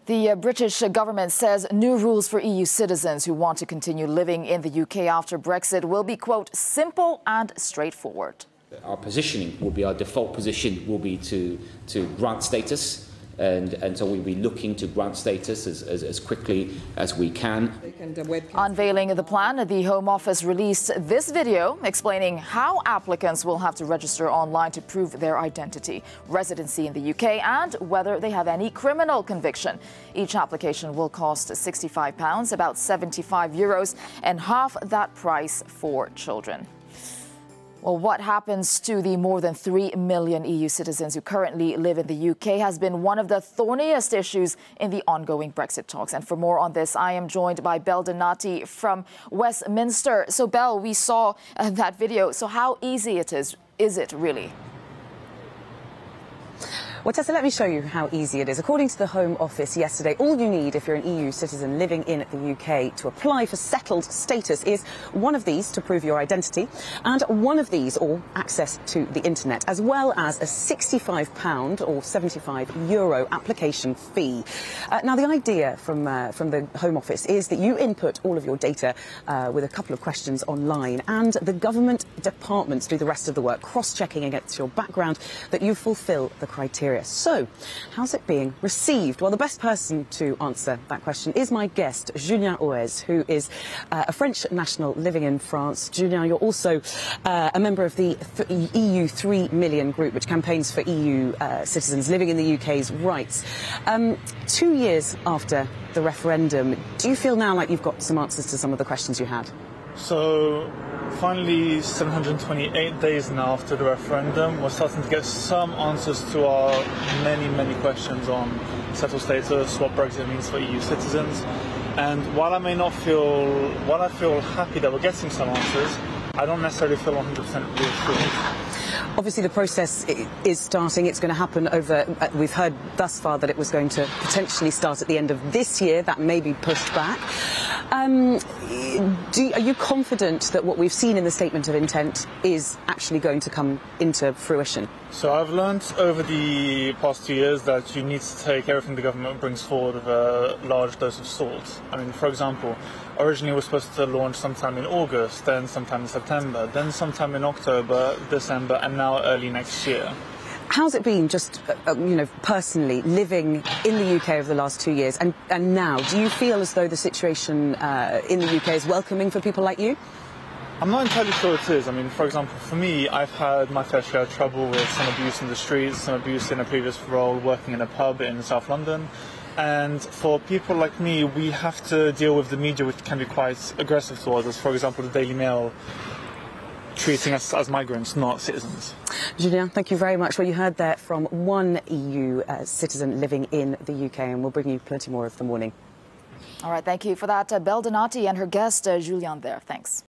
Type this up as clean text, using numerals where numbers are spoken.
The British government says new rules for EU citizens who want to continue living in the UK after Brexit will be, quote, simple and straightforward. Our positioning will be, our default position will be to grant status, and so we'll be looking to grant status as quickly as we can. Unveiling the plan, the Home Office released this video explaining how applicants will have to register online to prove their identity, residency in the UK, and whether they have any criminal conviction. Each application will cost £65, about €75, and half that price for children. Well, what happens to the more than 3 million EU citizens who currently live in the UK has been one of the thorniest issues in the ongoing Brexit talks. And for more on this, I am joined by Belle Donati from Westminster. So, Belle, we saw that video. So how easy is it really? Well, Tessa, let me show you how easy it is. According to the Home Office yesterday, all you need if you're an EU citizen living in the UK to apply for settled status is one of these to prove your identity and one of these or access to the internet, as well as a £65 or €75 application fee. Now, the idea from the Home Office is that you input all of your data with a couple of questions online, and the government departments do the rest of the work, cross-checking against your background that you fulfil the criteria. So, how's it being received? Well, the best person to answer that question is my guest, Julien Oez, who is a French national living in France. Julien, you're also a member of the EU 3 million group, which campaigns for EU citizens living in the UK's rights. 2 years after the referendum, do you feel now like you've got some answers to some of the questions you had? So, finally, 728 days now after the referendum, we're starting to get some answers to our many questions on settled status, what Brexit means for EU citizens. And while I feel happy that we're getting some answers, I don't necessarily feel 100% reassured. Obviously, the process is starting. It's going to happen over... we've heard thus far that it was going to potentially start at the end of this year. That may be pushed back. Are you confident that what we've seen in the Statement of Intent is actually going to come into fruition? So I've learned over the past 2 years that you need to take everything the government brings forward with a large dose of salt. I mean, for example, originally we're supposed to launch sometime in August, then sometime in September, then sometime in October, December, and now early next year. How's it been, just personally, living in the UK over the last 2 years, and now? Do you feel as though the situation in the UK is welcoming for people like you? I'm not entirely sure it is. I mean, for example, for me, I've had my fair share of trouble with some abuse in the streets, some abuse in a previous role working in a pub in South London. And for people like me, we have to deal with the media, which can be quite aggressive towards us. For example, the Daily Mail treating us as migrants, not citizens. Julien, thank you very much. Well, you heard that from one EU citizen living in the UK, and we'll bring you plenty more of the morning. All right, thank you for that, Belle Donati, and her guest, Julien there. Thanks.